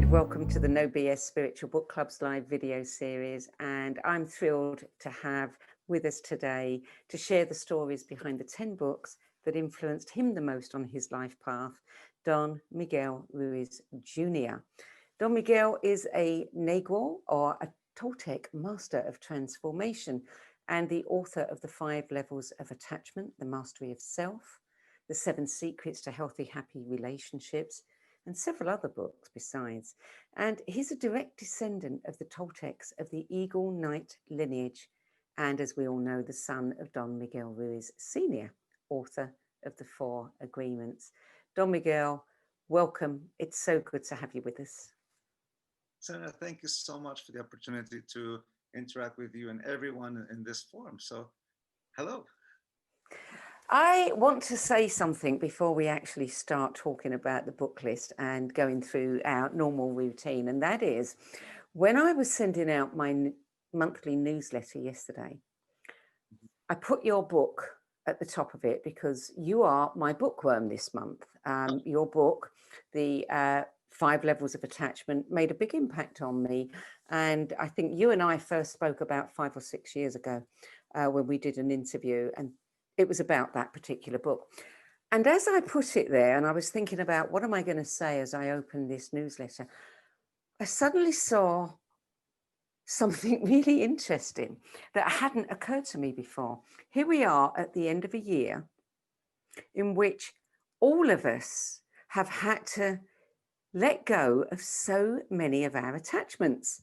and welcome to the No BS Spiritual Book Club's live video series. And I'm thrilled to have with us today to share the stories behind the 10 books that influenced him the most on his life path, Don Miguel Ruiz Jr. Don Miguel is a Nagual, or a Toltec Master of Transformation, and the author of the 5 Levels of Attachment, the Mastery of Self, the 7 Secrets to Healthy, Happy Relationships, and several other books besides. And he's a direct descendant of the Toltecs of the Eagle Knight lineage, and as we all know, the son of Don Miguel Ruiz Sr., author of the 4 Agreements. Don Miguel, welcome. It's so good to have you with us. Senator, thank you so much for the opportunity to interact with you and everyone in this forum. So, hello. I want to say something before we actually start talking about the book list and going through our normal routine. And that is, when I was sending out my monthly newsletter yesterday, I put your book at the top of it because you are my bookworm this month. Your book, the 5 Levels of Attachment, made a big impact on me. And I think you and I first spoke about 5 or 6 years ago when we did an interview, and it was about that particular book. And as I put it there, and I was thinking about what am I going to say as I opened this newsletter, I suddenly saw something really interesting that hadn't occurred to me before. Here we are at the end of a year in which all of us have had to let go of so many of our attachments.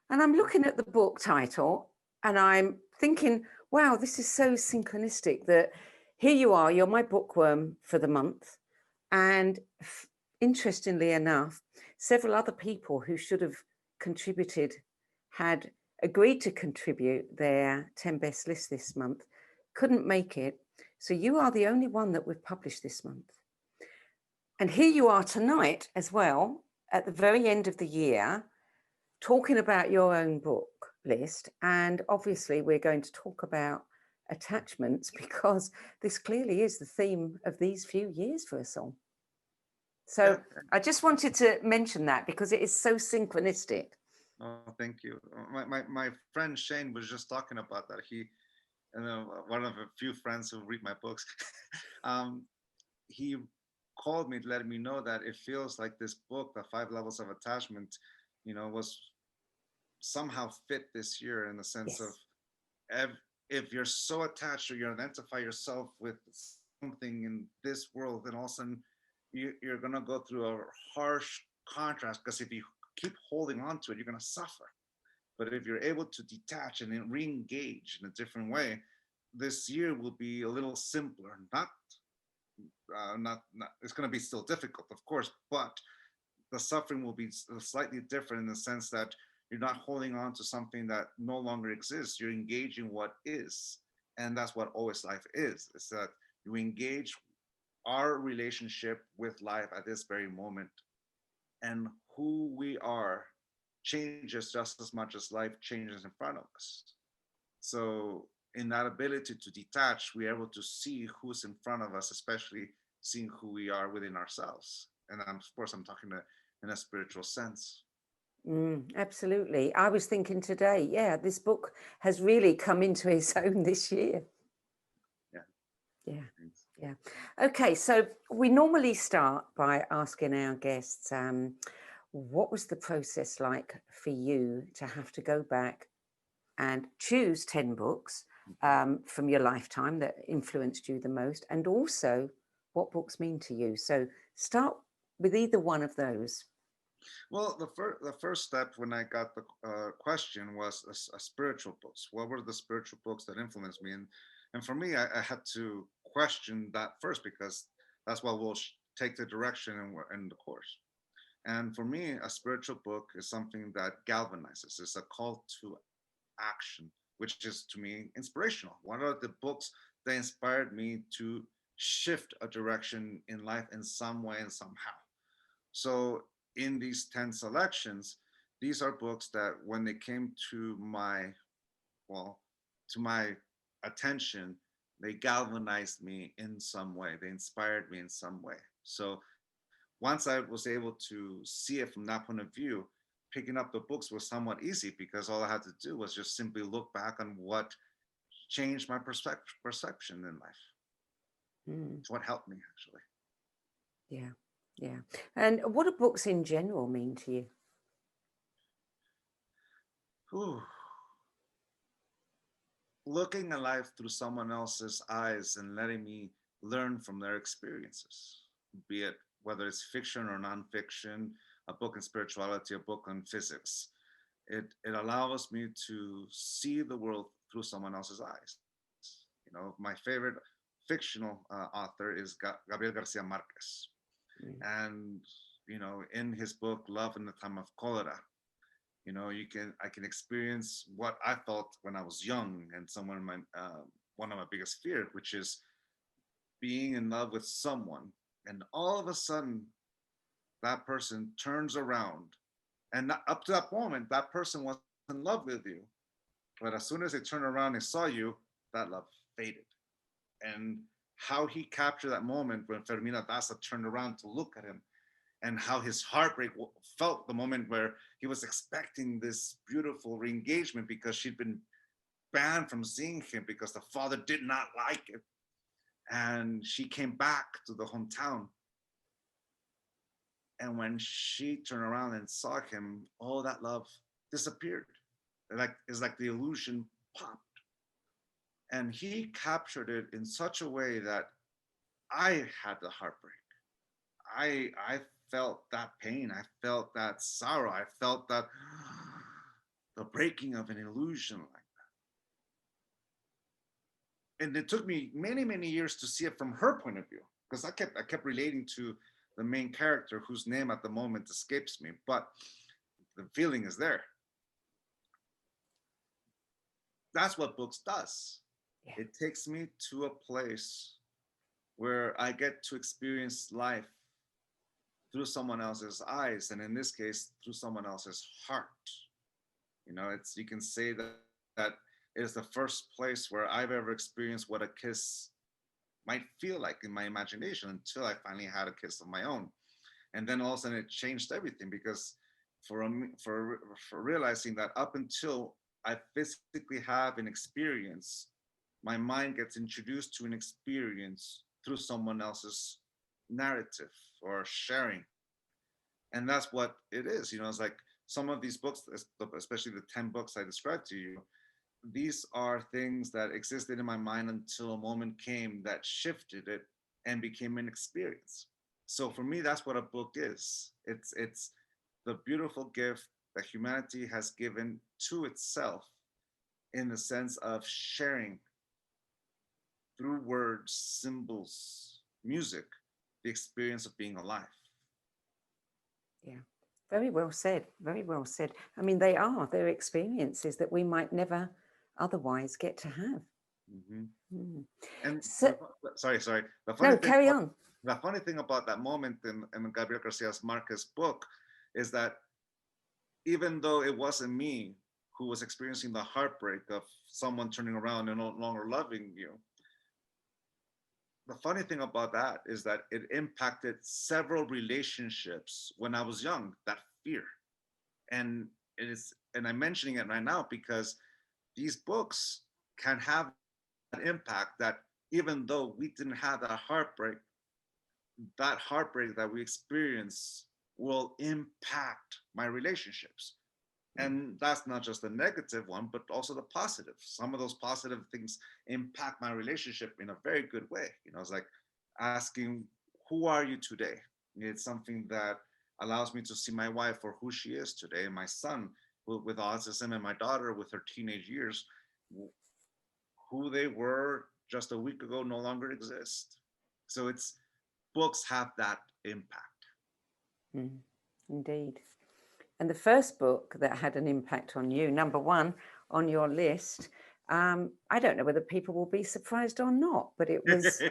And I'm looking at the book title and I'm thinking, wow, this is so synchronistic that here you are, you're my bookworm for the month. And interestingly enough, several other people who should have contributed had agreed to contribute their 10 best list this month, couldn't make it. So you are the only one that we've published this month. And here you are tonight as well, at the very end of the year, talking about your own book list. And obviously we're going to talk about attachments because this clearly is the theme of these few years for us all. So I just wanted to mention that because it is so synchronistic. Oh, thank you. My friend Shane was just talking about that. He, one of a few friends who read my books, he called me to let me know that it feels like this book, The 5 Levels of Attachment, was somehow fit this year in the sense of if you're so attached or you identify yourself with something in this world, then all of a sudden you're going to go through a harsh contrast, because if you keep holding on to it, you're going to suffer. But if you're able to detach and then re-engage in a different way, this year will be a little simpler. Not it's going to be still difficult, of course, but the suffering will be slightly different in the sense that you're not holding on to something that no longer exists. You're engaging what is. And that's what always life is that you engage our relationship with life at this very moment. And who we are changes just as much as life changes in front of us. So in that ability to detach, we're able to see who's in front of us, especially seeing who we are within ourselves. And of course, I'm talking in a spiritual sense. Absolutely. I was thinking today, this book has really come into its own this year. Yeah. Okay, so we normally start by asking our guests, what was the process like for you to have to go back and choose 10 books from your lifetime that influenced you the most, and also what books mean to you? So start with either one of those. Well, the first step when I got the question was a spiritual books. What were the spiritual books that influenced me? And for me, I had to question that first, because that's what will take the direction in the course. And for me, a spiritual book is something that galvanizes. It's a call to action, which is to me inspirational. One of the books that inspired me to shift a direction in life in some way and somehow. So in these 10 selections, these are books that when they came to my attention, they galvanized me in some way. They inspired me in some way. So once I was able to see it from that point of view, picking up the books was somewhat easy because all I had to do was just simply look back on what changed my perception in life. Mm. It's what helped me, actually. Yeah, yeah. And what do books in general mean to you? Whew. Looking at life through someone else's eyes and letting me learn from their experiences, be it whether it's fiction or nonfiction, a book in spirituality, a book on physics. It allows me to see the world through someone else's eyes. My favorite fictional author is Gabriel Garcia Marquez, Mm. and in his book Love in the Time of Cholera, I can experience what I felt when I was young, and one of my biggest fears, which is being in love with someone, and all of a sudden that person turns around, and up to that moment that person was in love with you, but as soon as they turned around and saw you, that love faded. And how he captured that moment when Fermina Daza turned around to look at him, and how his heartbreak felt the moment where he was expecting this beautiful re-engagement because she'd been banned from seeing him because the father did not like it. And she came back to the hometown. And when she turned around and saw him, all that love disappeared. It's like the illusion popped. And he captured it in such a way that I had the heartbreak. I felt that pain. I felt that sorrow. I felt that the breaking of an illusion like that. And it took me many, many years to see it from her point of view, because I kept relating to the main character whose name at the moment escapes me, but the feeling is there. That's what books does. Yeah. It takes me to a place where I get to experience life through someone else's eyes, and in this case, through someone else's heart. It's you can say that it is the first place where I've ever experienced what a kiss might feel like in my imagination until I finally had a kiss of my own, and then all of a sudden it changed everything because for realizing that up until I physically have an experience, my mind gets introduced to an experience through someone else's narrative or sharing. And that's what it is. It's like some of these books, especially the 10 books I described to you, these are things that existed in my mind until a moment came that shifted it and became an experience. So for me, that's what a book is. It's the beautiful gift that humanity has given to itself in the sense of sharing through words, symbols, music, the experience of being alive. Yeah. Very well said. Very well said. I mean, they're experiences that we might never otherwise get to have. Mm-hmm. Mm. And So, sorry. no, carry on. The funny thing about that moment in Gabriel Garcia Marquez's book is that even though it wasn't me who was experiencing the heartbreak of someone turning around and no longer loving you, the funny thing about that is that it impacted several relationships when I was young, that fear. And I'm mentioning it right now because these books can have that impact that even though we didn't have that heartbreak that we experience will impact my relationships. And that's not just the negative one, but also the positive. Some of those positive things impact my relationship in a very good way. It's like asking, who are you today? It's something that allows me to see my wife for who she is today, and my son with autism, and my daughter with her teenage years, who they were just a week ago no longer exist. So books have that impact. Mm, indeed. And the first book that had an impact on you, number one on your list, I don't know whether people will be surprised or not, but it was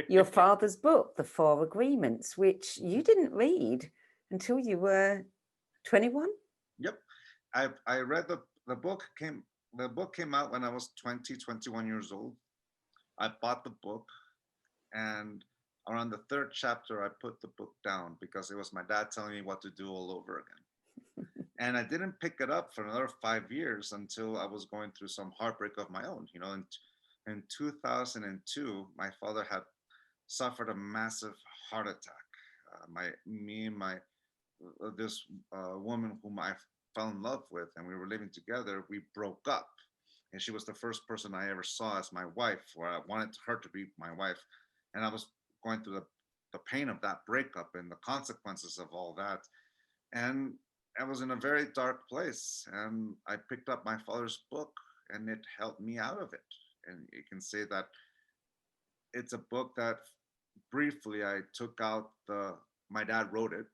your father's book, The Four Agreements, which you didn't read until you were 21. Yep. I read the book came out when I was 21 years old. I bought the book, and around the third chapter, I put the book down because it was my dad telling me what to do all over again. And I didn't pick it up for another 5 years until I was going through some heartbreak of my own. In 2002, my father had suffered a massive heart attack. My me and my this woman whom I fell in love with, and we were living together. We broke up, and she was the first person I ever saw as my wife, or I wanted her to be my wife, and I was going through the pain of that breakup and the consequences of all that, and I was in a very dark place, and I picked up my father's book, and it helped me out of it. And you can say that it's a book that briefly I took out the my dad wrote it,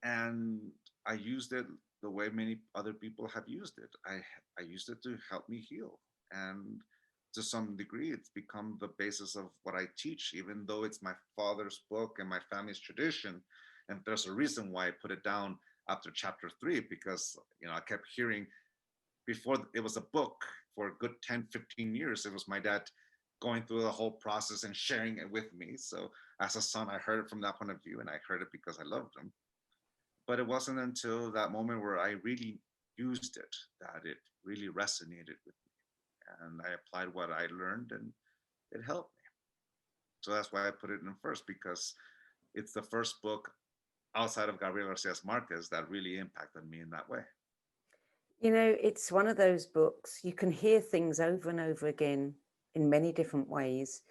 and I used it the way many other people have used it. I used it to help me heal, and to some degree, it's become the basis of what I teach, even though it's my father's book and my family's tradition. And there's a reason why I put it down after chapter 3, because I kept hearing before it was a book for a good 10, 15 years. It was my dad going through the whole process and sharing it with me. So as a son, I heard it from that point of view, and I heard it because I loved him. But it wasn't until that moment where I really used it that it really resonated with me. And I applied what I learned, and it helped me. So that's why I put it in first, because it's the first book outside of Gabriel Garcia's Marquez that really impacted me in that way. It's one of those books, you can hear things over and over again in many different ways,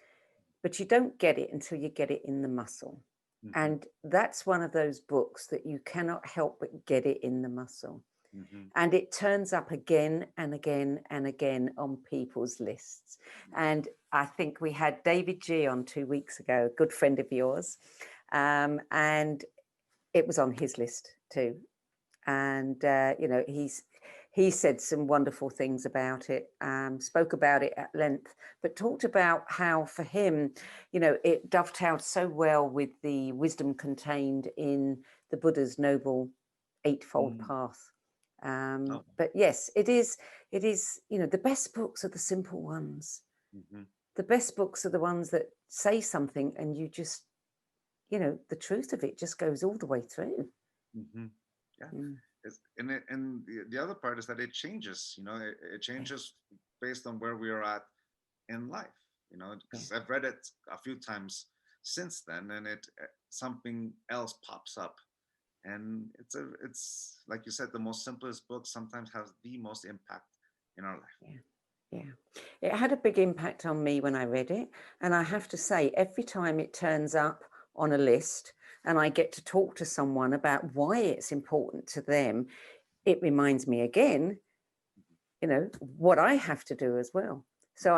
but you don't get it until you get it in the muscle. Mm-hmm. And that's one of those books that you cannot help but get it in the muscle. Mm-hmm. And it turns up again and again and again on people's lists. Mm-hmm. And I think we had David G on 2 weeks ago, a good friend of yours, and it was on his list too. And, he said some wonderful things about it, spoke about it at length, but talked about how for him, it dovetailed so well with the wisdom contained in the Buddha's Noble Eightfold Path. But yes, it is, the best books are the simple ones. Mm-hmm. The best books are the ones that say something and you just, the truth of it just goes all the way through. Mm-hmm. Yeah. Mm. And the other part is that it changes, it changes based on where we are at in life, because I've read it a few times since then, and something else pops up. And it's like you said, the most simplest book sometimes has the most impact in our life. Yeah. It had a big impact on me when I read it. And I have to say, every time it turns up on a list and I get to talk to someone about why it's important to them, it reminds me again, what I have to do as well. So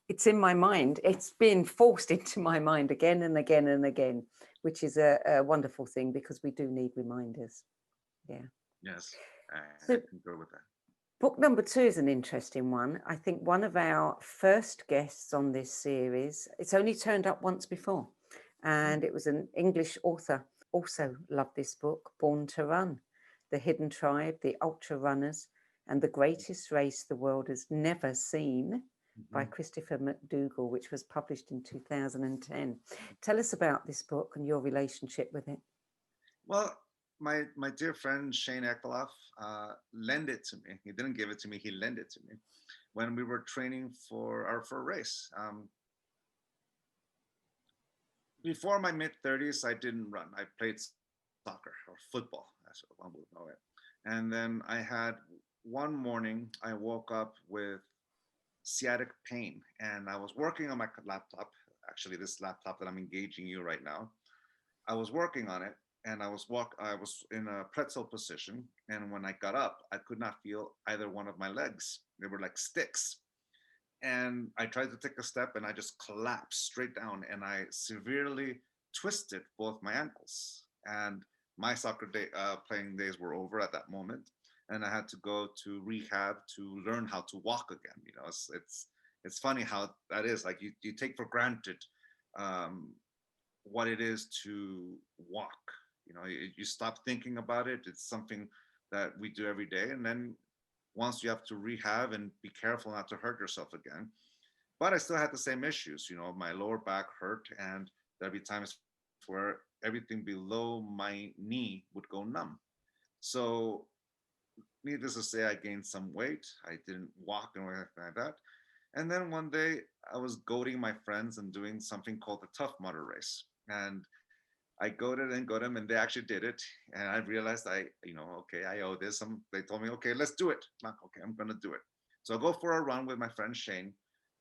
it's in my mind. It's been forced into my mind again and again and again, which is a wonderful thing, because we do need reminders. Yeah. Yes, I can go with that. Book number 2 is an interesting one. I think one of our first guests on this series, it's only turned up once before, and it was an English author, also loved this book, Born to Run, The Hidden Tribe, The Ultra Runners, and the Greatest Race the World Has Never Seen, by Christopher McDougall, which was published in 2010. Tell us about this book and your relationship with it. Well, my dear friend Shane Ekloff lent it to me. He didn't give it to me, he lent it to me when we were training for a race. Before my mid-30s, I didn't run. I played soccer or football, as one would know it. And then I had one morning, I woke up with sciatic pain, and I was working on my laptop, actually this laptop that I'm engaging you right now. I was working on it, and I was in a pretzel position, and when I got up, I could not feel either one of my legs. They were like sticks. And I tried to take a step, and I just collapsed straight down, and I severely twisted both my ankles. And my soccer playing days were over at that moment, and I had to go to rehab to learn how to walk again. It's funny how that is. Like you take for granted what it is to walk. You stop thinking about it. It's something that we do every day, and then once you have to rehab and be careful not to hurt yourself again, but I still had the same issues. My lower back hurt, and there'd be times where everything below my knee would go numb. So, needless to say, I gained some weight. I didn't walk and anything like that. And then one day, I was goading my friends and doing something called the Tough Mudder race. And I goaded them, and they actually did it. And I realized okay, I owe this. They told me, okay, let's do it. I'm like, okay, I'm gonna do it. So I go for a run with my friend Shane,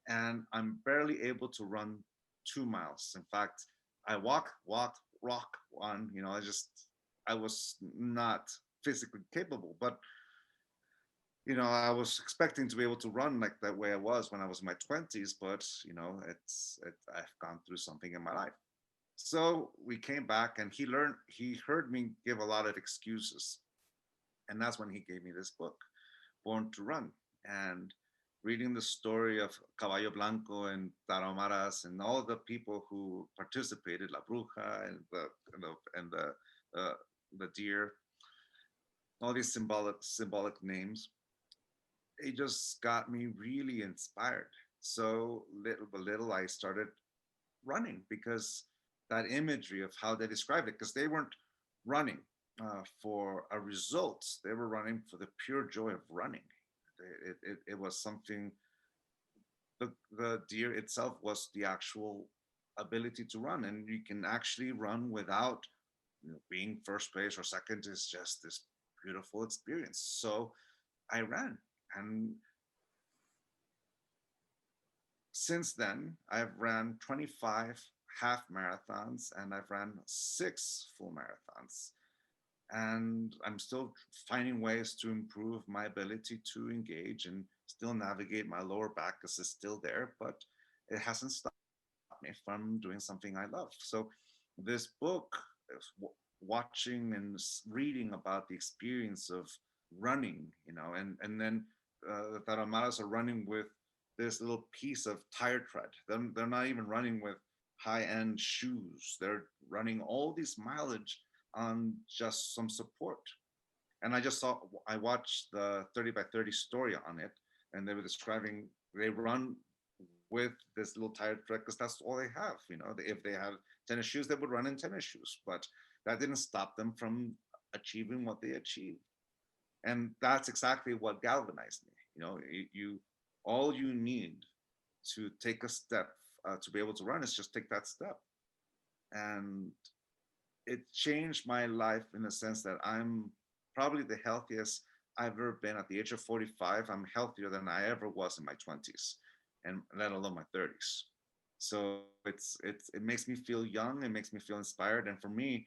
and I'm barely able to run 2 miles. In fact, I walked, on. I was not physically capable, but I was expecting to be able to run like that way I was when I was in my 20s, but I've gone through something in my life. So we came back, and he heard me give a lot of excuses. And that's when he gave me this book, Born to Run. And reading the story of Caballo Blanco and Tarahumaras and all the people who participated, La Bruja and uh, the deer, all these symbolic names, it just got me really inspired. So little by little, I started running, because that imagery of how they described it, because they weren't running for a result, they were running for the pure joy of running. It was something. The deer itself was the actual ability to run, and you can actually run without being first place or second. Is just this beautiful experience. So I ran, and since then, I've ran 25 half marathons, and I've ran 6 full marathons. And I'm still finding ways to improve my ability to engage and still navigate my lower back, because it's still there, but it hasn't stopped me from doing something I love. So this book, watching and reading about the experience of running, and then the Tarahumaras are running with this little piece of tire tread. They're not even running with high-end shoes. They're running all this mileage on just some support. And I watched the 30 by 30 story on it, and they were describing they run with this little tire tread because that's all they have. If they had tennis shoes, they would run in tennis shoes, but that didn't stop them from achieving what they achieved. And that's exactly what galvanized me. You all you need to take a step to be able to run is just take that step. And it changed my life in the sense that I'm probably the healthiest I've ever been. At the age of 45, I'm healthier than I ever was in my 20s, and let alone my 30s. So it makes me feel young. It makes me feel inspired. And for me,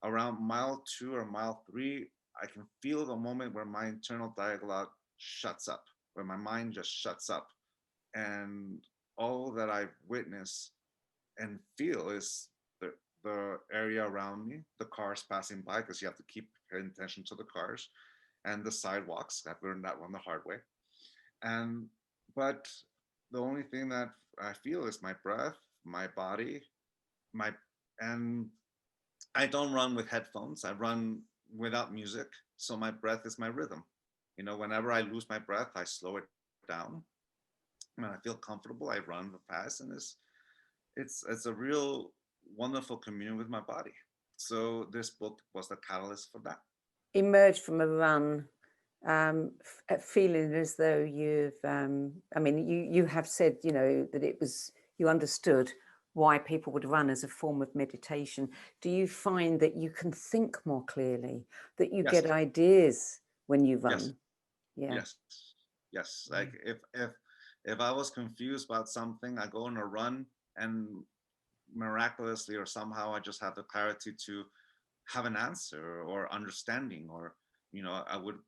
around mile 2 or mile 3, I can feel the moment where my internal dialogue shuts up, where my mind just shuts up, and all that I witness and feel is the area around me, the cars passing by, because you have to keep paying attention to the cars, and the sidewalks. I've learned that one the hard way. And but the only thing that I feel is my breath, my body, my and I don't run with headphones. I run without music, so my breath is my rhythm. Whenever I lose my breath, I slow it down. When I feel comfortable, I run fast, and it's a real wonderful communion with my body. So this book was the catalyst for that. Emerge from a run, feeling as though you have said, that you understood why people would run as a form of meditation. Do you find that you can think more clearly, that you Yes. get ideas when you Yes. run? Yeah. Yes. Like if I was confused about something, I go on a run, and miraculously or somehow I just have the clarity to have an answer or understanding, or I would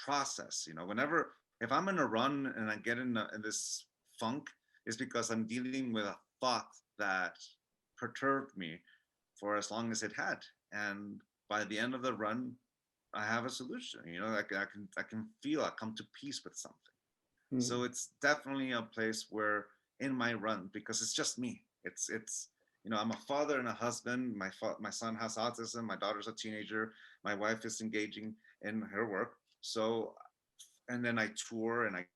process. Whenever if I'm in a run and I get in this funk, it's because I'm dealing with a thought that perturbed me for as long as it had, and by the end of the run, I have a solution. I can feel I come to peace with something. So it's definitely a place where in my run, because it's just me. I'm a father and a husband. My son has autism. My daughter's a teenager. My wife is engaging in her work. So, and then I tour and I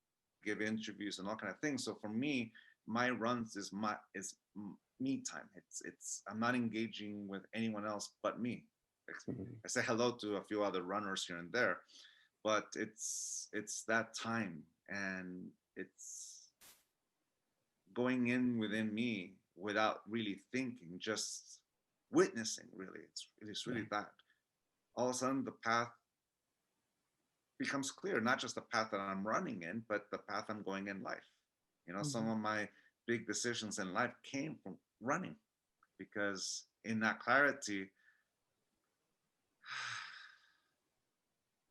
give interviews and all kind of things. So for me, my runs is me time. It's I'm not engaging with anyone else but me. Mhm. I say hello to a few other runners here and there, but it's that time, and it's going in within me without really thinking, just witnessing. Really, it's Yeah. really that. All of a sudden, the path becomes clear, not just the path that I'm running in, but the path I'm going in life. Some Mhm. of my big decisions in life came from running, because in that clarity,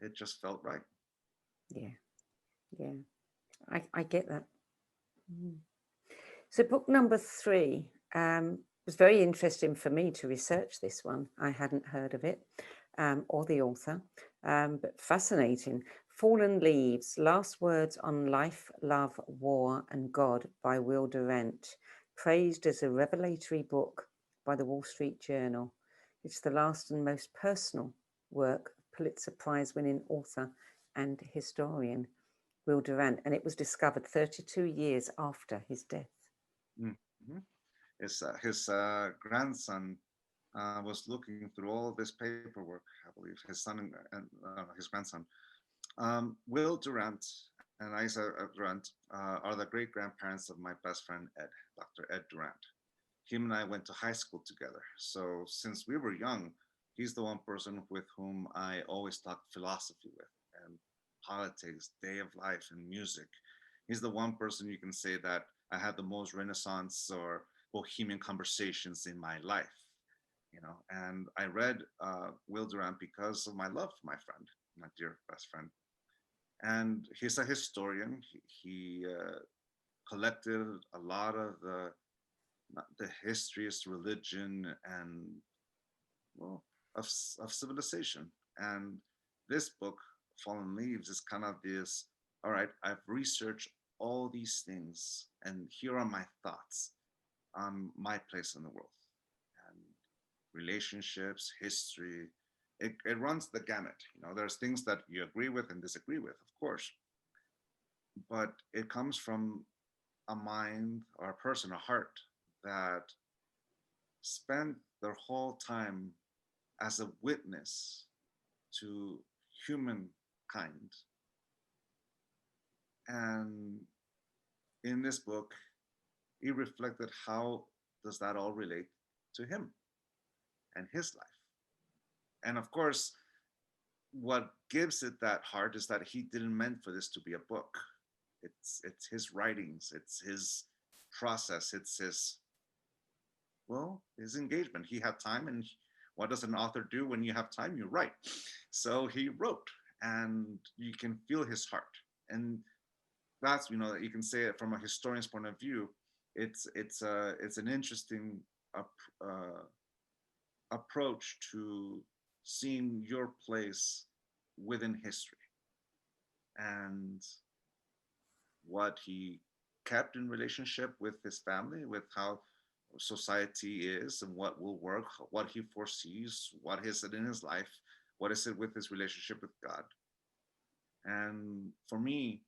it just felt right. Yeah. Yeah. I get that. Mm. So, book number 3 was very interesting for me to research this one. I hadn't heard of it or the author, but fascinating. Fallen Leaves, Last Words on Life, Love, War, and God by Will Durant, praised as a revelatory book by the Wall Street Journal. It's the last and most personal work of Pulitzer Prize winning author and historian Will Durant, and it was discovered 32 years after his death. Mm-hmm. His grandson was looking through all this paperwork. I believe his son and his grandson, Will Durant and Isa Durant, are the great grandparents of my best friend Ed, Dr. Ed Durant. Him and I went to high school together. So since we were young, he's the one person with whom I always talked philosophy with, and politics, day of life, and music. He's the one person you can say that I had the most Renaissance or bohemian conversations in my life. And I read Will Durant because of my love for my friend, my dear best friend. And he's a historian. He collected a lot of the histories, religion, and, well, of civilization. And this book, Fallen Leaves, is kind of this. All right, I've researched all these things, and here are my thoughts on my place in the world, and relationships, history. It runs the gamut. There's things that you agree with and disagree with, of course, but it comes from a mind or a person, a heart that spent their whole time as a witness to humankind. And in this book, he reflected how does that all relate to him and his life. And of course, what gives it that heart is that he didn't meant for this to be a book. It's his writings, it's his process, it's his engagement. He had time, and what does an author do when you have time? You write. So he wrote, and you can feel his heart. And that's, you can say it from a historian's point of view. It's an interesting uh, approach to seeing your place within history, and what he kept in relationship with his family, with how society is and what will work, what he foresees, what is it in his life, what is it with his relationship with God. And for me,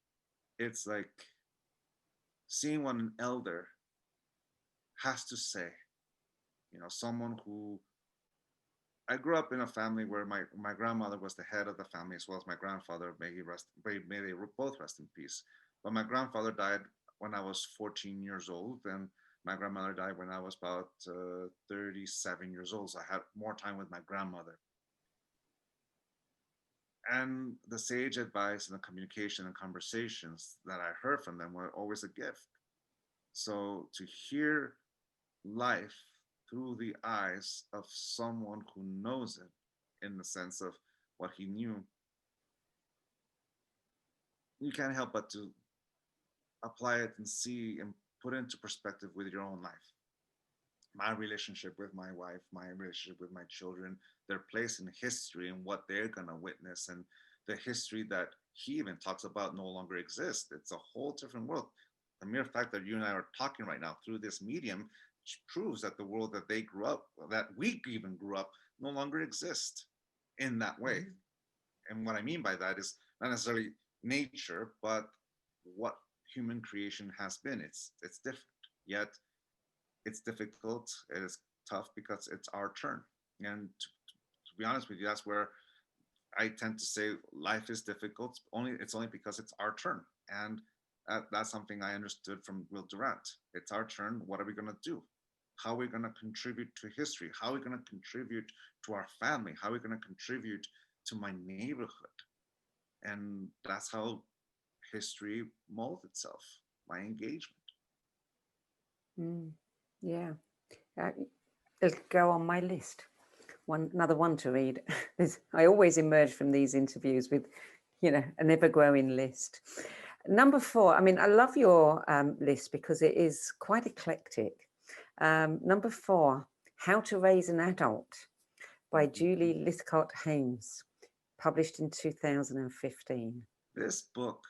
it's like seeing what an elder has to say. Someone who, I grew up in a family where my grandmother was the head of the family, as well as my grandfather. May they both rest in peace. But my grandfather died when I was 14 years old, and my grandmother died when I was about 37 years old. So I had more time with my grandmother. And the sage advice and the communication and conversations that I heard from them were always a gift. So to hear life through the eyes of someone who knows it, in the sense of what he knew, you can't help but to apply it and see and put it into perspective with your own life. My relationship with my wife, my relationship with my children, their place in history and what they're going to witness, and the history that he even talks about no longer exists. It's a whole different world. The mere fact that you and I are talking right now through this medium proves that the world that they grew up, that we even grew up, no longer exists in that way. Mhm. And what I mean by that is not necessarily nature, but what human creation has been. It's different. Yet it's difficult, it is tough because it's our turn. And to be honest with you, that's where I tend to say life is difficult. It's only because it's our turn, and that's something I understood from Will Durant. It's our turn. What are we gonna do? How are we gonna contribute to history? How are we gonna contribute to our family? How are we gonna contribute to my neighborhood? And that's how history molds itself. My engagement. Yeah, uh, it'll go on my list. Another one to read. I always emerge from these interviews with, an ever-growing list. Number 4. I mean, I love your list because it is quite eclectic. Number 4, How to Raise an Adult by Julie Lythcott-Haims, published in 2015. This book,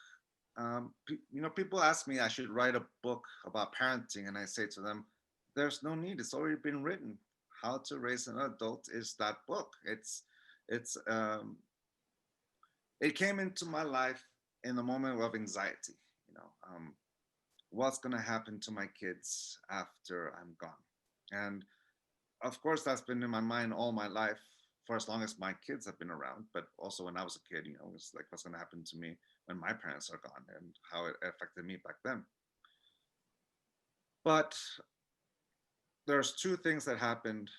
people ask me I should write a book about parenting, and I say to them, "There's no need. It's already been written. How to Raise an Adult is that book. It's it came into my life in a moment of anxiety. What's gonna happen to my kids after I'm gone, and of course that's been in my mind all my life for as long as my kids have been around, but also when I was a kid, it's like what's going to happen to me when my parents are gone and how it affected me back then. But there's two things that happened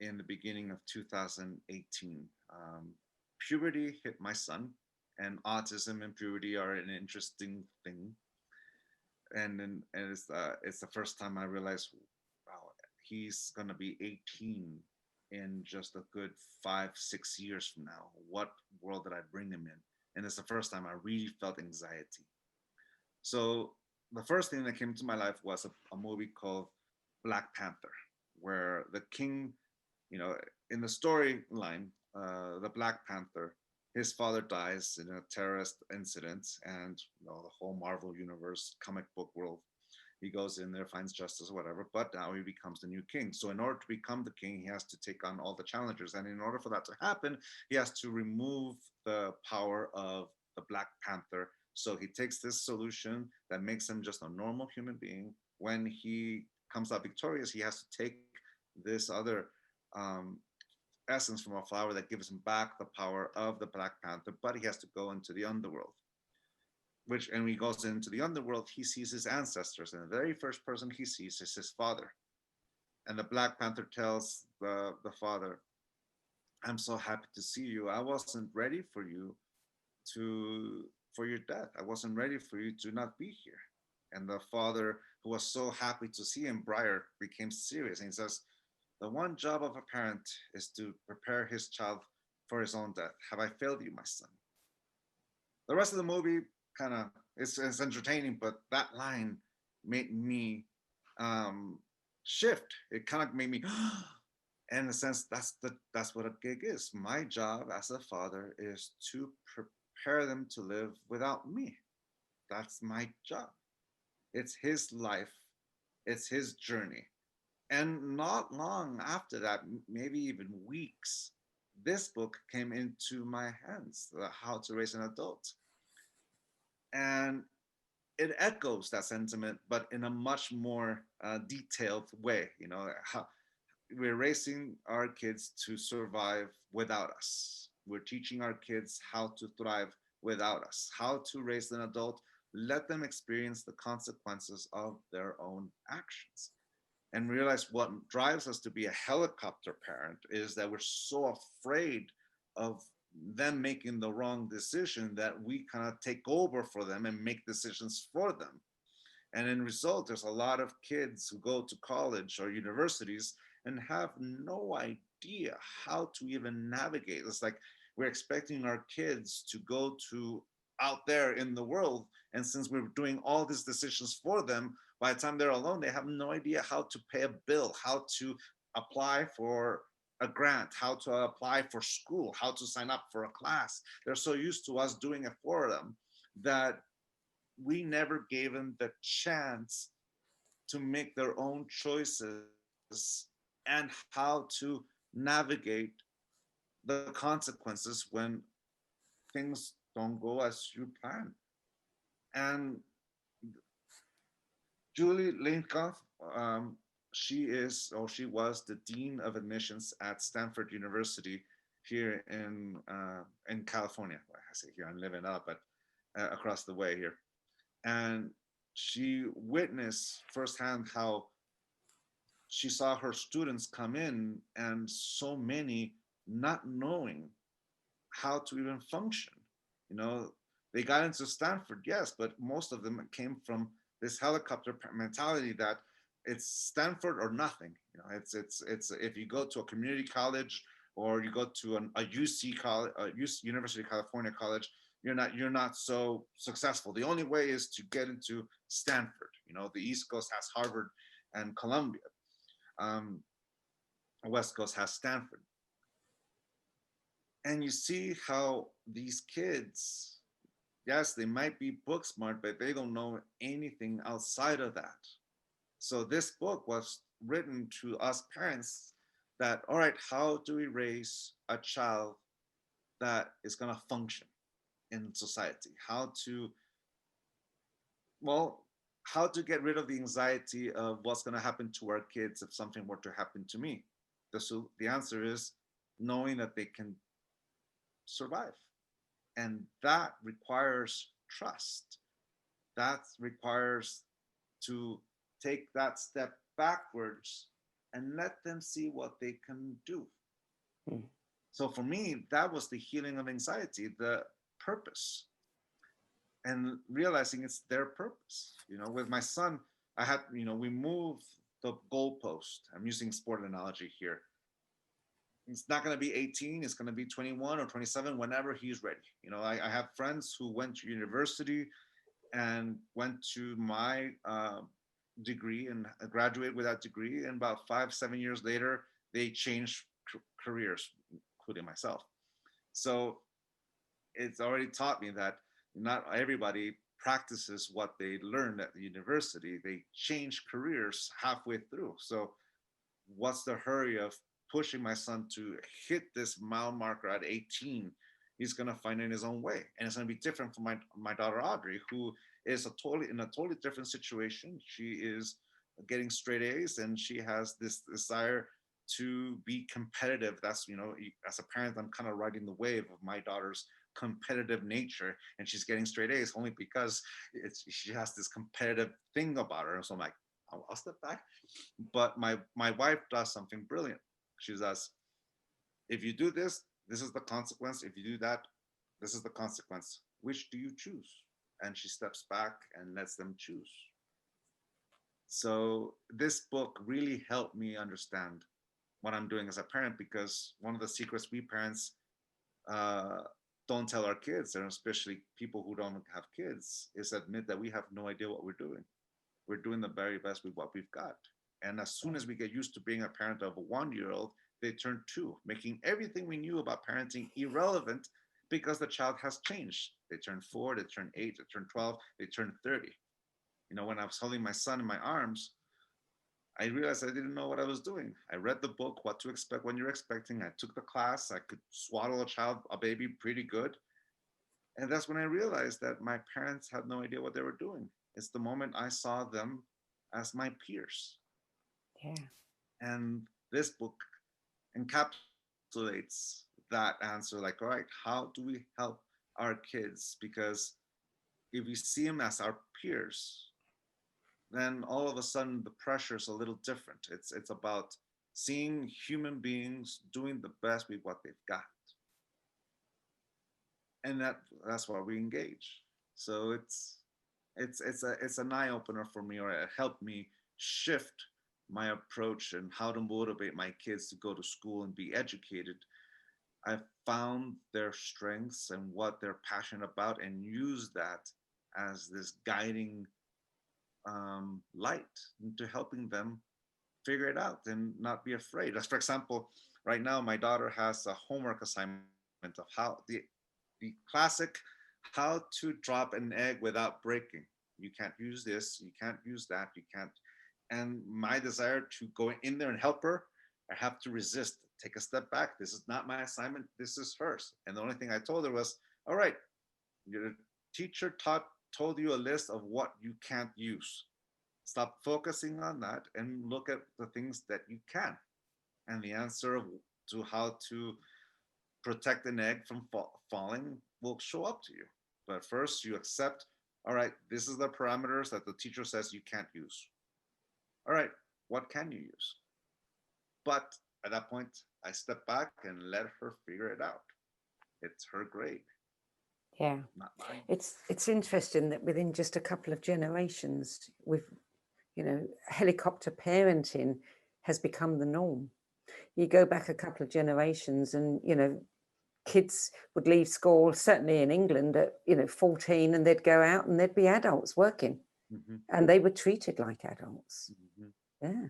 in the beginning of 2018. Puberty hit my son, and autism and puberty are an interesting thing. And it's the first time I realized, wow, he's gonna be 18 in just a good 5-6 years from now. What world did I bring him in? And it's the first time I really felt anxiety. So the first thing that came to my life was a movie called Black Panther, where the king, in the storyline, the Black Panther, his father dies in a terrorist incident, and the whole Marvel universe, comic book world, he goes in there, finds justice or whatever, but now he becomes the new king. So in order to become the king, he has to take on all the challengers. And in order for that to happen, he has to remove the power of the Black Panther. So he takes this solution that makes him just a normal human being. When he comes out victorious, he has to take this other essence from a flower that gives him back the power of the Black Panther, but he has to go into the underworld. And when he goes into the underworld, he sees his ancestors, and the very first person he sees is his father. And the Black Panther tells the father, "I'm so happy to see you. I wasn't ready for you for your death. I wasn't ready for you to not be here." And the father, who was so happy to see him, Briar, became serious, and he says, "The one job of a parent is to prepare his child for his own death. Have I failed you, my son?" The rest of the movie kind of it's entertaining, but that line made me shift. It kind of made me, and in a sense, that's what a gig is. My job as a father is to prepare them to live without me. That's my job. It's his life. It's his journey. And not long after that, maybe even weeks, this book came into my hands, How to Raise an Adult. And it echoes that sentiment, but in a much more detailed way. How we're raising our kids to survive without us. We're teaching our kids how to thrive without us, how to raise an adult, let them experience the consequences of their own actions. And realize what drives us to be a helicopter parent is that we're so afraid of them making the wrong decision that we kind of take over for them and make decisions for them. And in result, there's a lot of kids who go to college or universities and have no idea how to even navigate. It's like we're expecting our kids to go to out there in the world, and since we're doing all these decisions for them, by the time they're alone, they have no idea how to pay a bill, how to apply for a grant, how to apply for school, how to sign up for a class. They're so used to us doing it for them that we never gave them the chance to make their own choices and how to navigate the consequences when things don't go as you plan. And Julie Linkoff, she is, or she was, the dean of admissions at Stanford University here in California. Well, I say here, I'm living up, but across the way here. And she witnessed firsthand how she saw her students come in, and so many not knowing how to even function. You know, they got into Stanford, yes, but most of them came from this helicopter mentality that it's Stanford or nothing. You know, it's if you go to a community college or you go to a UC college, University of California college, you're not so successful. The only way is to get into Stanford. You know, the East Coast has Harvard and Columbia. Um, West Coast has Stanford. And you see how these kids, yes, they might be book smart, but they don't know anything outside of that. So this book was written to us parents that, all right, how do we raise a child that is going to function in society? Well, how to get rid of the anxiety of what's going to happen to our kids if something were to happen to me? The answer is knowing that they can survive. And that requires trust. That requires to take that step backwards and let them see what they can do. Mm. So for me, that was the healing of anxiety, the purpose, and realizing it's their purpose. You know, with my son, we moved the goalpost. I'm using sport analogy here. It's not going to be 18, it's going to be 21 or 27 whenever he's ready. You know, I have friends who went to university and went to my degree and graduated with that degree, and about 5-7 years later they changed careers, including myself. So it's already taught me that not everybody practices what they learned at the university. They change careers halfway through. So what's the hurry of pushing my son to hit this mile marker at 18? He's going to find it in his own way. And it's going to be different from my daughter, Audrey, who is in a totally different situation. She is getting straight A's, and she has this desire to be competitive. That's, you know, as a parent, I'm kind of riding the wave of my daughter's competitive nature, and she's getting straight A's only because she has this competitive thing about her. And so I'm like, I'll step back. But my wife does something brilliant. She says, if you do this, this is the consequence. If you do that, this is the consequence. Which do you choose? And she steps back and lets them choose. So this book really helped me understand what I'm doing as a parent, because one of the secrets we parents don't tell our kids, and especially people who don't have kids, is admit that we have no idea what we're doing. We're doing the very best with what we've got. And as soon as we get used to being a parent of a 1-year-old, they turn 2, making everything we knew about parenting irrelevant because the child has changed. They turn 4, they turn 8, they turn 12, they turn 30. You know, when I was holding my son in my arms, I realized I didn't know what I was doing. I read the book, What to Expect When You're Expecting. I took the class. I could swaddle a baby pretty good. And that's when I realized that my parents had no idea what they were doing. It's the moment I saw them as my peers. Yeah. And this book encapsulates that answer. Like, all right, how do we help our kids? Because if we see them as our peers, then all of a sudden the pressure is a little different. It's about seeing human beings doing the best with what they've got, and that's why we engage. So it's an eye opener for me, or it helped me shift my approach and how to motivate my kids to go to school and be educated. I found their strengths and what they're passionate about, and use that as this guiding light into helping them figure it out and not be afraid. As for example, right now my daughter has a homework assignment of how the classic how to drop an egg without breaking. You can't use this, you can't use that, you can't. And my desire to go in there and help her, I have to resist, take a step back. This is not my assignment, this is hers. And the only thing I told her was, all right, your teacher told you a list of what you can't use. Stop focusing on that and look at the things that you can. And the answer to how to protect an egg from falling will show up to you. But first, you accept, all right, this is the parameters that the teacher says you can't use. All right, what can you use? But at that point, I step back and let her figure it out. It's her grade. Yeah. Not mine. It's interesting that within just a couple of generations, helicopter parenting has become the norm. You go back a couple of generations and, kids would leave school, certainly in England at, 14, and they'd go out and there'd be adults working, and they were treated like adults. Yeah.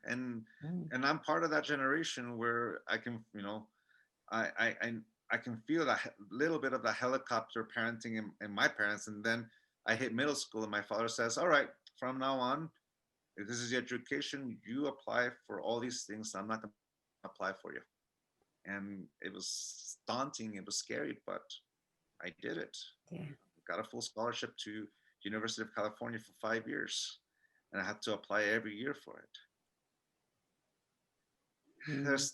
And I'm part of that generation where I can, I can feel that little bit of the helicopter parenting in my parents. And then I hit middle school and my father says, all right, from now on, if this is your education, you apply for all these things. I'm not going to apply for you. And it was daunting. It was scary, but I did it. Yeah. Got a full scholarship to University of California for 5 years. And I had to apply every year for it.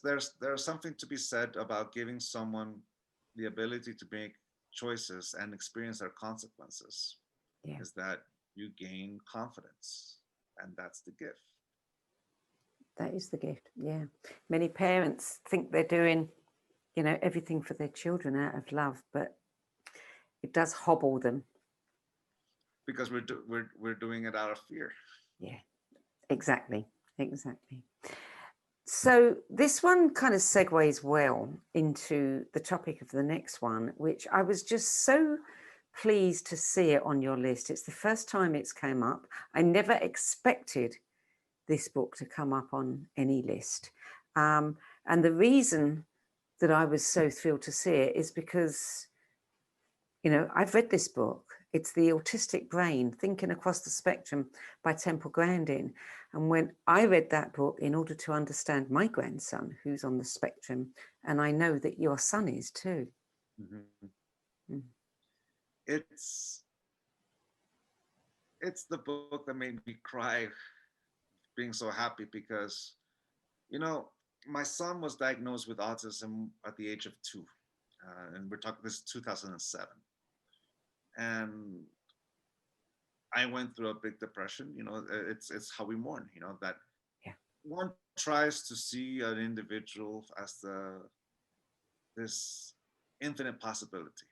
There's something to be said about giving someone the ability to make choices and experience their consequences. Yeah. Is that you gain confidence, and that's the gift. That is the gift. Yeah. Many parents think they're doing, everything for their children out of love, but it does hobble them. Because we're doing it out of fear. Yeah. Exactly. So this one kind of segues well into the topic of the next one, which I was just so pleased to see it on your list. It's the first time it's come up. I never expected this book to come up on any list. And the reason that I was so thrilled to see it is because, I've read this book. It's The Autistic Brain, Thinking Across the Spectrum by Temple Grandin. And when I read that book in order to understand my grandson, who's on the spectrum, and I know that your son is too. It's the book that made me cry, being so happy because, my son was diagnosed with autism at the age of 2. And we're talking, this is 2007. And I went through a big depression. It's how we mourn, that one tries to see an individual as this infinite possibility.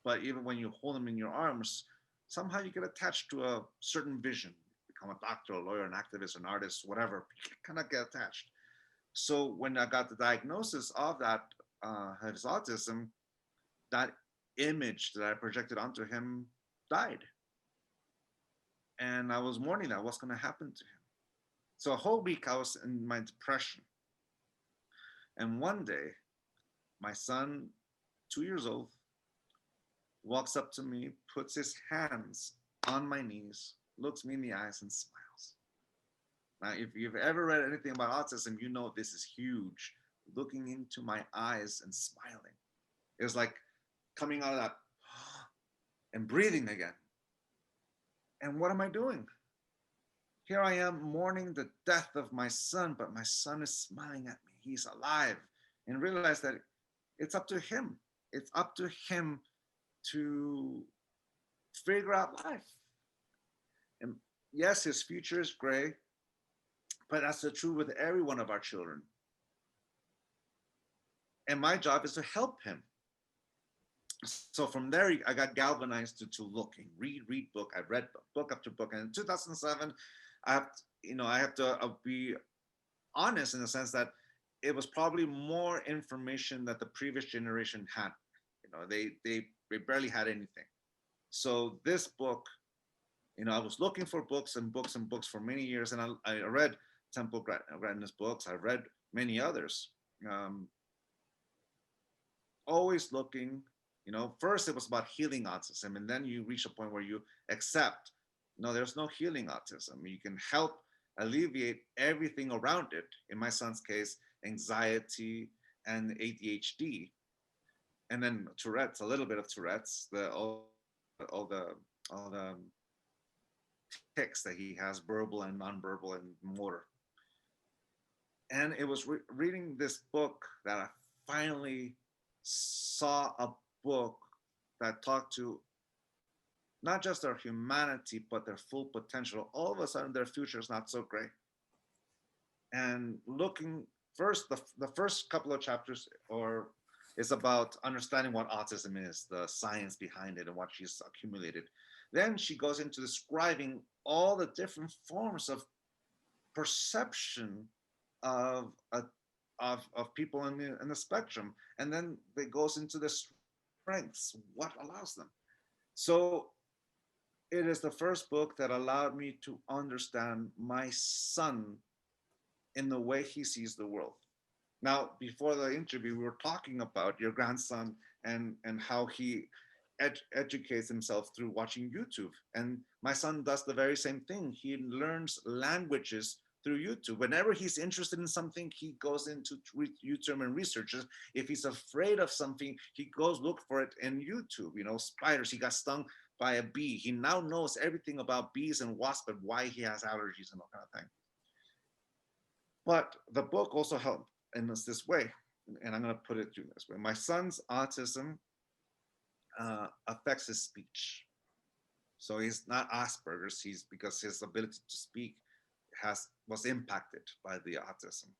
But even when you hold them in your arms, somehow you get attached to a certain vision. Become a doctor, a lawyer, an activist, an artist, whatever. You kind of get attached. So when I got the diagnosis of that, his autism, that image that I projected onto him died. And I was mourning that what's going to happen to him. So a whole week I was in my depression. And one day, my son, 2 years old, walks up to me, puts his hands on my knees, looks me in the eyes and smiles. Now, if you've ever read anything about autism, you know this is huge. Looking into my eyes and smiling. It was like coming out of that and breathing again. And what am I doing? Here I am mourning the death of my son, but my son is smiling at me. He's alive. And realize that it's up to him. It's up to him to figure out life. And yes, his future is gray, but that's the truth with every one of our children. And my job is to help him. So from there, I got galvanized to looking, read book. I read book after book. And in 2007, I have to be honest in the sense that it was probably more information that the previous generation had. They barely had anything. So this book, I was looking for books and books and books for many years. And I read Temple Grandin's books. I read many others. Always looking. First it was about healing autism, and then you reach a point where you accept, no, there's no healing autism. You can help alleviate everything around it. In my son's case, anxiety and ADHD, and then Tourette's, a little bit of Tourette's, all the tics that he has, verbal and nonverbal and motor. And it was reading this book that I finally saw a book that talked to not just their humanity, but their full potential. All of a sudden, their future is not so great. And looking first, the first couple of chapters is about understanding what autism is, the science behind it, and what she's accumulated. Then she goes into describing all the different forms of perception of people in the spectrum, and then it goes into the strengths, what allows them. So it is the first book that allowed me to understand my son in the way he sees the world. Now, before the interview, we were talking about your grandson and how he educates himself through watching YouTube. And my son does the very same thing. He learns languages through YouTube. Whenever he's interested in something, he goes into YouTube and researches. If he's afraid of something, he goes look for it in YouTube. You know, spiders. He got stung by a bee. He now knows everything about bees and wasps and why he has allergies and all kind of thing. But the book also helped in this way, and I'm going to put it through this way. My son's autism affects his speech. So he's not Asperger's, because his ability to speak was impacted by the autism.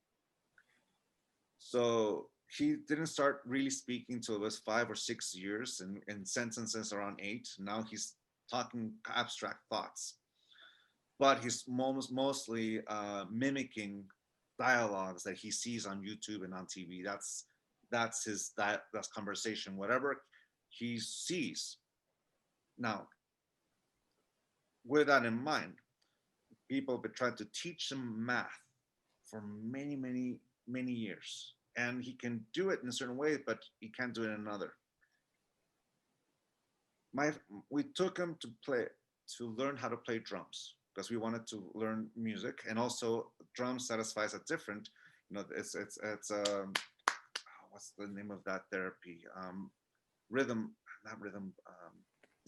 So he didn't start really speaking until it was 5 or 6 years, and in sentences around 8. Now he's talking abstract thoughts, but he's mostly mimicking dialogues that he sees on YouTube and on TV. That's his that's conversation, whatever he sees. Now, with that in mind, people have been trying to teach him math for many, many, many years. And he can do it in a certain way, but he can't do it in another. We took him to learn how to play drums, because we wanted to learn music, and also drums satisfies a different, it's what's the name of that therapy? Rhythm, not rhythm.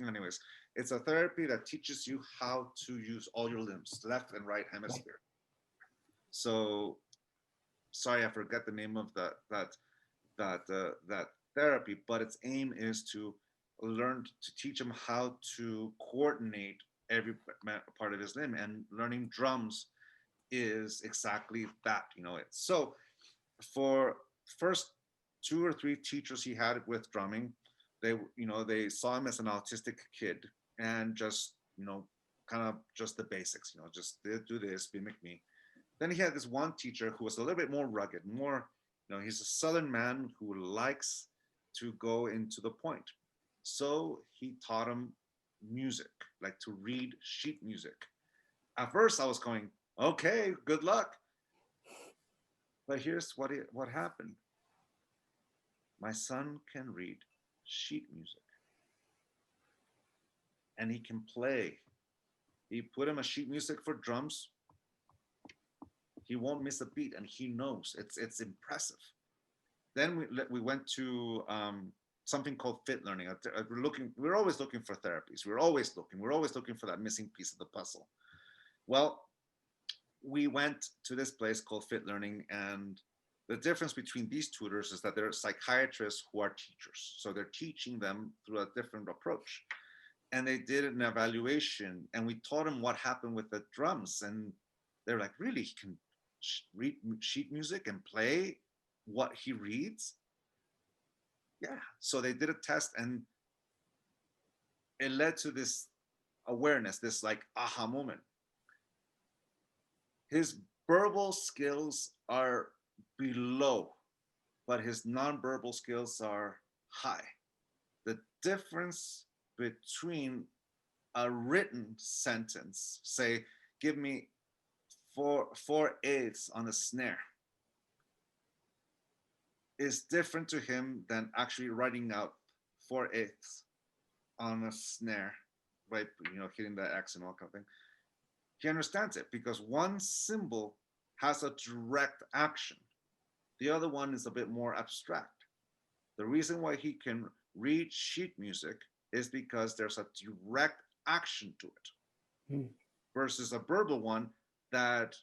Anyways, it's a therapy that teaches you how to use all your limbs, left and right hemisphere. So, sorry, I forget the name of that therapy, but its aim is to learn to teach him how to coordinate every part of his limb, and learning drums is exactly that. So for first 2 or 3 teachers he had with drumming, they saw him as an autistic kid, and just kind of just the basics, just do this, mimic me. Then he had this one teacher who was a little bit more rugged, more, he's a Southern man who likes to go into the point. So he taught him music, like to read sheet music. At first I was going, okay, good luck. But here's what happened. My son can read sheet music, and he can play. He put him a sheet music for drums. He won't miss a beat, and he knows. It's impressive. Then we went to something called fit learning. We're always looking for therapies. We're always looking for that missing piece of the puzzle. Well, we went to this place called Fit Learning, and the difference between these tutors is that they're psychiatrists who are teachers. So they're teaching them through a different approach. And they did an evaluation, and we taught them what happened with the drums. And they're like, really, he can read sheet music and play what he reads? Yeah. So they did a test, and it led to this awareness, this like aha moment. His verbal skills are below, but his nonverbal skills are high. The difference between a written sentence, say, give me 4/8 on the snare, is different to him than actually writing out 4/8 on a snare, right? Hitting the X and all kind of thing. He understands it because one symbol has a direct action. The other one is a bit more abstract. The reason why he can read sheet music is because there's a direct action to it. versus a verbal one that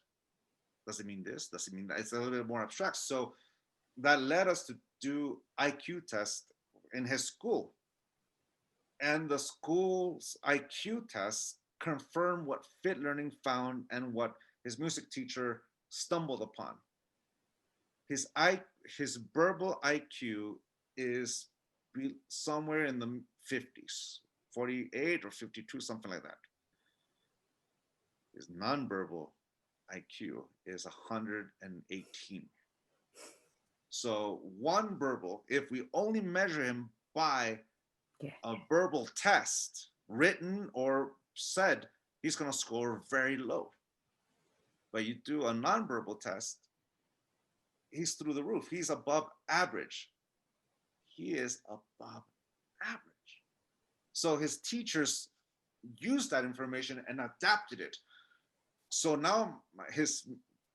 doesn't mean this, doesn't mean that. It's a little bit more abstract. So that led us to do IQ tests in his school. And the school's IQ tests confirm what Fit Learning found and what his music teacher stumbled upon. His verbal IQ is somewhere in the 50s, 48 or 52, something like that. His nonverbal IQ is 118. So one verbal, if we only measure him by a verbal test, written or said, he's going to score very low. But you do a nonverbal test, he's through the roof. He's above average. He is above average. So his teachers used that information and adapted it. So now his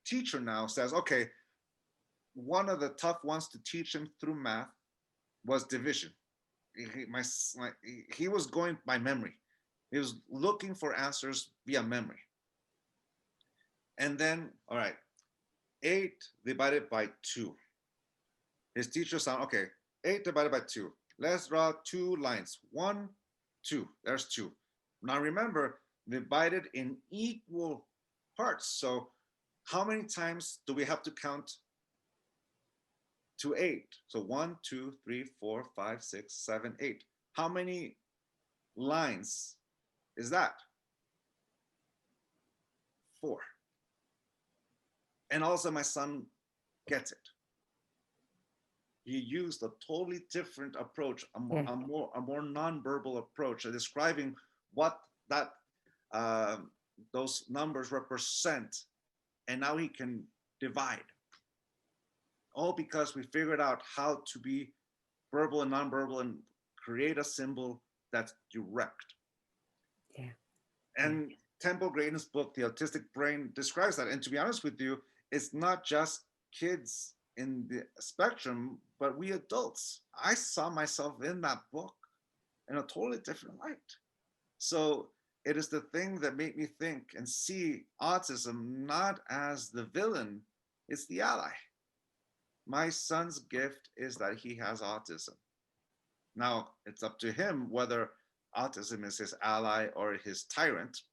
teacher now says, okay, one of the tough ones to teach him through math was division. He was going by memory. He was looking for answers via memory. And then, all right, 8 divided by 2. His teacher said, okay, 8 divided by 2. Let's draw 2 lines. 1, 2. There's 2. Now remember, divided in equal parts. So how many times do we have to count to 8? So 1, 2, 3, 4, 5, 6, 7, 8. How many lines is that? 4. And also my son gets it. He used a totally different approach, a more nonverbal approach, describing what that those numbers represent, and now he can divide. All because we figured out how to be verbal and nonverbal and create a symbol that's direct. Yeah. And Temple Grandin's book, The Autistic Brain, describes that. And to be honest with you, it's not just kids in the spectrum, but we adults. I saw myself in that book in a totally different light. So it is the thing that made me think and see autism not as the villain, it's the ally. My son's gift is that he has autism. Now, it's up to him whether autism is his ally or his tyrant.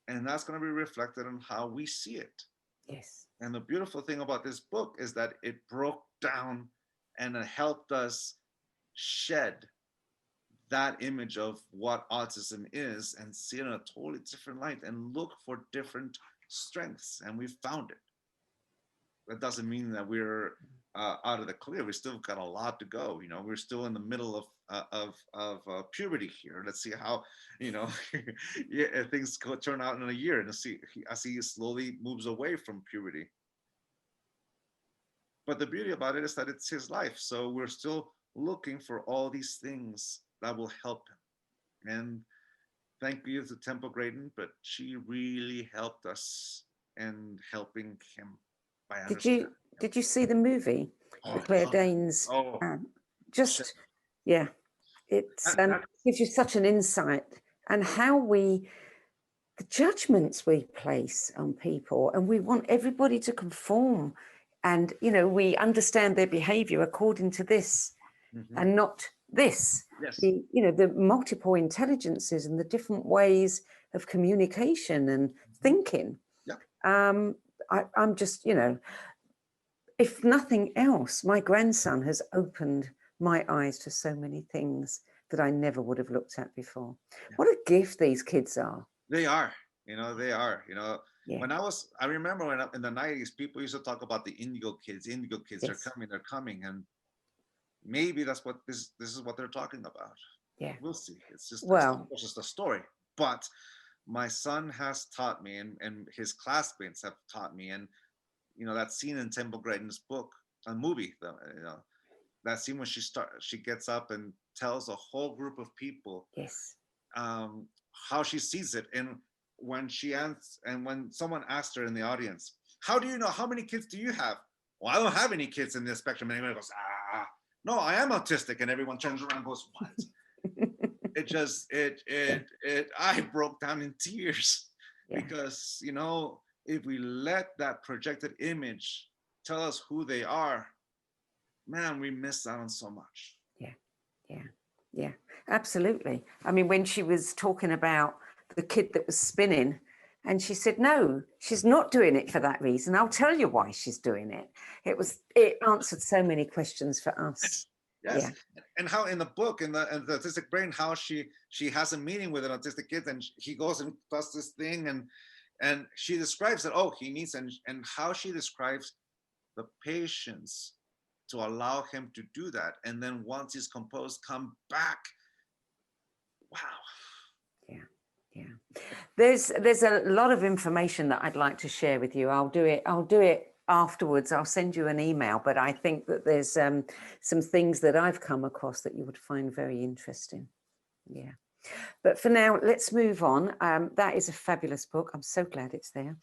And that's going to be reflected on how we see it. Yes. And the beautiful thing about this book is that it broke down and it helped us shed that image of what autism is and see it in a totally different light and look for different strengths. And we found it. That doesn't mean that we're out of the clear. We still got a lot to go. You know, we're still in the middle of puberty here. Let's see how, you know, things turn out in a year, and as he slowly moves away from puberty. But the beauty about it is that it's his life. So we're still looking for all these things that will help him. And thank you to Temple Grandin, but she really helped us in helping him. Did you see the movie, Claire Danes? It gives you such an insight and how the judgments we place on people, and we want everybody to conform, and you know, we understand their behavior according to this and not this. Yes. The multiple intelligences and the different ways of communication and thinking. Yeah. I'm just, if nothing else, my grandson has opened my eyes to so many things that I never would have looked at before. Yeah. What a gift these kids are. They are, they are, Yeah. I remember when in the 90s, people used to talk about the indigo kids. Indigo kids, yes. They're coming. And maybe that's what this is what they're talking about. Yeah. We'll see. It's just a story. But my son has taught me, and his classmates have taught me, and that scene in Temple Grandin's book, a movie, that scene when she gets up and tells a whole group of people, yes, how she sees it, and when someone asked her in the audience, how do you know, how many kids do you have? Well, I don't have any kids in this spectrum. And everyone goes, no, I am autistic, and everyone turns around and goes, what? I broke down in tears. Yeah. Because, you know, if we let that projected image tell us who they are, man, we miss out on so much. Yeah, absolutely. I mean, when she was talking about the kid that was spinning, and she said, no, she's not doing it for that reason. I'll tell you why she's doing it. It answered so many questions for us. Yes. Yeah. And how in the book, in the Autistic Brain, how she has a meeting with an autistic kid, and he goes and does this thing, and she describes that, oh, he needs, and how she describes the patience to allow him to do that. And then once he's composed, come back. Wow. Yeah. There's a lot of information that I'd like to share with you. I'll do it afterwards. I'll send you an email, but I think that there's some things that I've come across that you would find very interesting. Yeah. But for now, let's move on. That is a fabulous book. I'm so glad it's there.